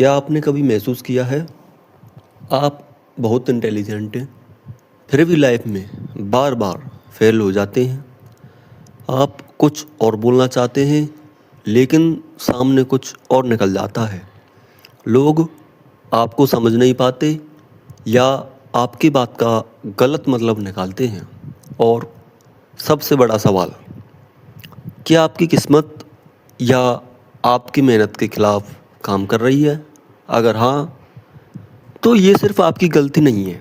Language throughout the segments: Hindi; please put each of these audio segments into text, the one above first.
क्या आपने कभी महसूस किया है आप बहुत इंटेलिजेंट हैं फिर भी लाइफ में बार बार फेल हो जाते हैं। आप कुछ और बोलना चाहते हैं लेकिन सामने कुछ और निकल जाता है। लोग आपको समझ नहीं पाते या आपकी बात का गलत मतलब निकालते हैं। और सबसे बड़ा सवाल, क्या आपकी किस्मत या आपकी मेहनत के खिलाफ काम कर रही है? अगर हाँ, तो ये सिर्फ आपकी गलती नहीं है,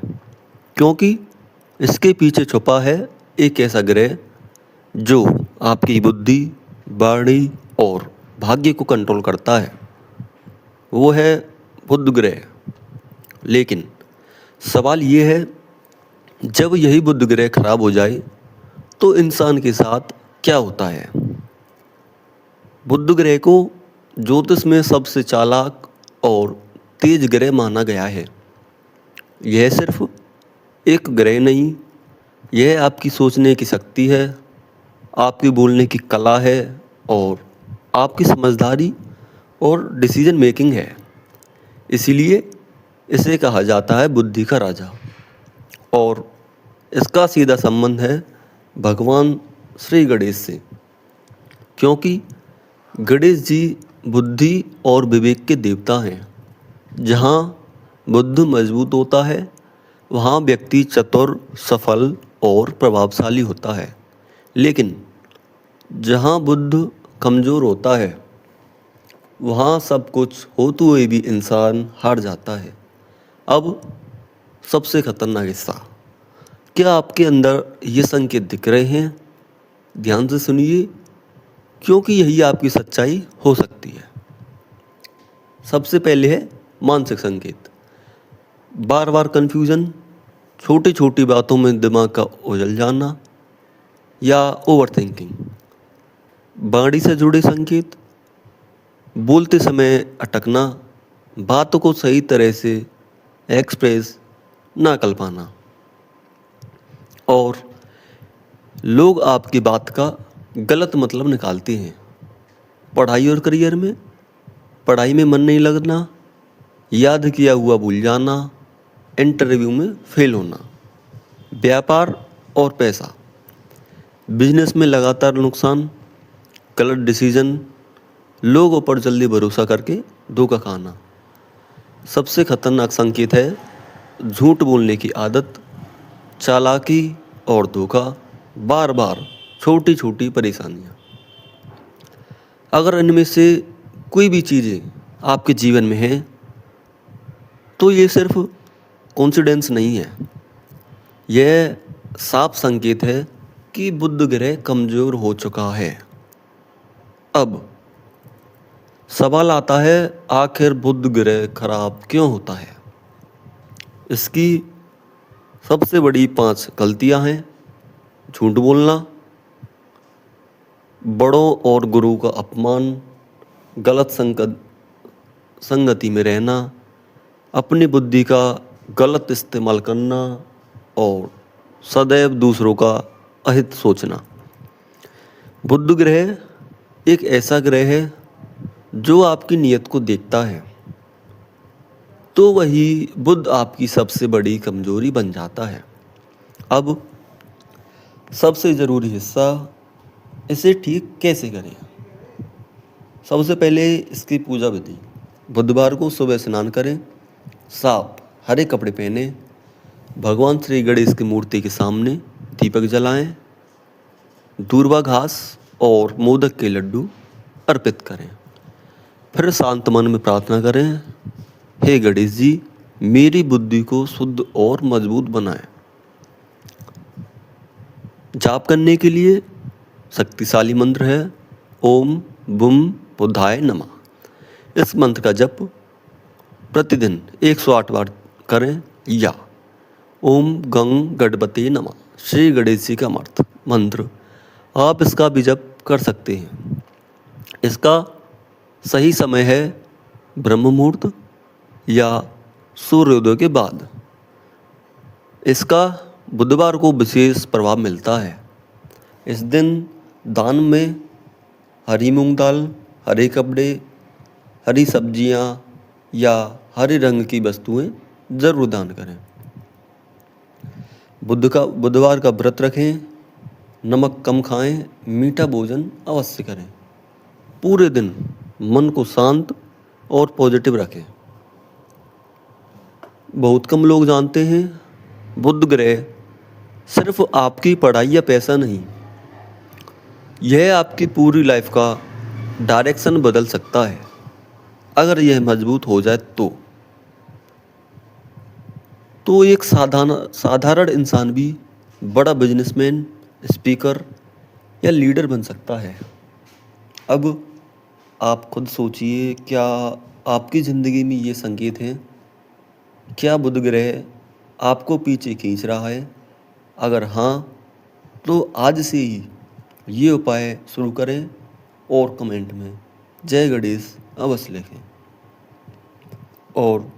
क्योंकि इसके पीछे छुपा है एक ऐसा ग्रह जो आपकी बुद्धि, वाणी और भाग्य को कंट्रोल करता है। वो है बुध ग्रह। लेकिन सवाल ये है, जब यही बुध ग्रह खराब हो जाए तो इंसान के साथ क्या होता है? बुध ग्रह को ज्योतिष में सबसे चालाक और तेज ग्रह माना गया है। यह सिर्फ एक ग्रह नहीं, यह आपकी सोचने की शक्ति है, आपकी बोलने की कला है और आपकी समझदारी और डिसीजन मेकिंग है। इसीलिए इसे कहा जाता है बुद्धि का राजा। और इसका सीधा संबंध है भगवान श्री गणेश से, क्योंकि गणेश जी बुद्धि और विवेक के देवता हैं। जहाँ बुद्ध मजबूत होता है वहाँ व्यक्ति चतुर, सफल और प्रभावशाली होता है। लेकिन जहाँ बुद्ध कमज़ोर होता है वहाँ सब कुछ होते हुए भी इंसान हार जाता है। अब सबसे खतरनाक हिस्सा, क्या आपके अंदर ये संकेत दिख रहे हैं? ध्यान से सुनिए, क्योंकि यही आपकी सच्चाई हो सकती है। सबसे पहले है मानसिक संकेत। बार बार कन्फ्यूजन, छोटी छोटी बातों में दिमाग का उलझ जाना या ओवर थिंकिंग। बॉडी से जुड़े संकेत, बोलते समय अटकना, बातों को सही तरह से एक्सप्रेस ना कर पाना। और लोग आपकी बात का गलत मतलब निकालते हैं। पढ़ाई और करियर में, पढ़ाई में मन नहीं लगना, याद किया हुआ भूल जाना, इंटरव्यू में फेल होना। व्यापार और पैसा, बिजनेस में लगातार नुकसान, गलत डिसीजन, लोगों पर जल्दी भरोसा करके धोखा खाना। सबसे खतरनाक संकेत है झूठ बोलने की आदत, चालाकी और धोखा, बार बार छोटी छोटी परेशानियाँ। अगर इनमें से कोई भी चीज़ें आपके जीवन में हैं तो ये सिर्फ कोइंसिडेंस नहीं है, यह साफ संकेत है कि बुध ग्रह कमज़ोर हो चुका है। अब सवाल आता है, आखिर बुध ग्रह खराब क्यों होता है? इसकी सबसे बड़ी 5 गलतियां हैं। झूठ बोलना, बड़ों और गुरु का अपमान, गलत संगति में रहना, अपनी बुद्धि का गलत इस्तेमाल करना और सदैव दूसरों का अहित सोचना। बुध ग्रह एक ऐसा ग्रह है जो आपकी नीयत को देखता है, तो वही बुध आपकी सबसे बड़ी कमजोरी बन जाता है। अब सबसे ज़रूरी हिस्सा, इसे ठीक कैसे करें? सबसे पहले इसकी पूजा विधि। बुधवार को सुबह स्नान करें, साफ हरे कपड़े पहने, भगवान श्री गणेश की मूर्ति के सामने दीपक जलाएं, दूर्वा घास और मोदक के लड्डू अर्पित करें। फिर शांत मन में प्रार्थना करें, हे गणेश जी, मेरी बुद्धि को शुद्ध और मजबूत बनाएं। जाप करने के लिए शक्तिशाली मंत्र है ओम बुम बुधाय नमः। इस मंत्र का जप प्रतिदिन 108 बार करें, या ओम गंग गणपति नमः श्री गणेश जी का मंत्र आप इसका भी जप कर सकते हैं। इसका सही समय है ब्रह्म मुहूर्त या सूर्योदय के बाद। इसका बुधवार को विशेष प्रभाव मिलता है। इस दिन दान में हरी मूंग दाल, हरे कपड़े, हरी सब्जियां, या हरे रंग की वस्तुएं जरूर दान करें। बुधवार का व्रत रखें, नमक कम खाएं, मीठा भोजन अवश्य करें। पूरे दिन मन को शांत और पॉजिटिव रखें। बहुत कम लोग जानते हैं बुध ग्रह सिर्फ आपकी पढ़ाई या पैसा नहीं, यह आपकी पूरी लाइफ का डायरेक्शन बदल सकता है अगर यह मजबूत हो जाए तो एक साधारण इंसान भी बड़ा बिजनेसमैन, स्पीकर या लीडर बन सकता है। अब आप खुद सोचिए, क्या आपकी ज़िंदगी में ये संकेत हैं? क्या बुध ग्रह आपको पीछे खींच रहा है? अगर हाँ, तो आज से ही ये उपाय शुरू करें और कमेंट में जय गणेश अवश्य लिखें। और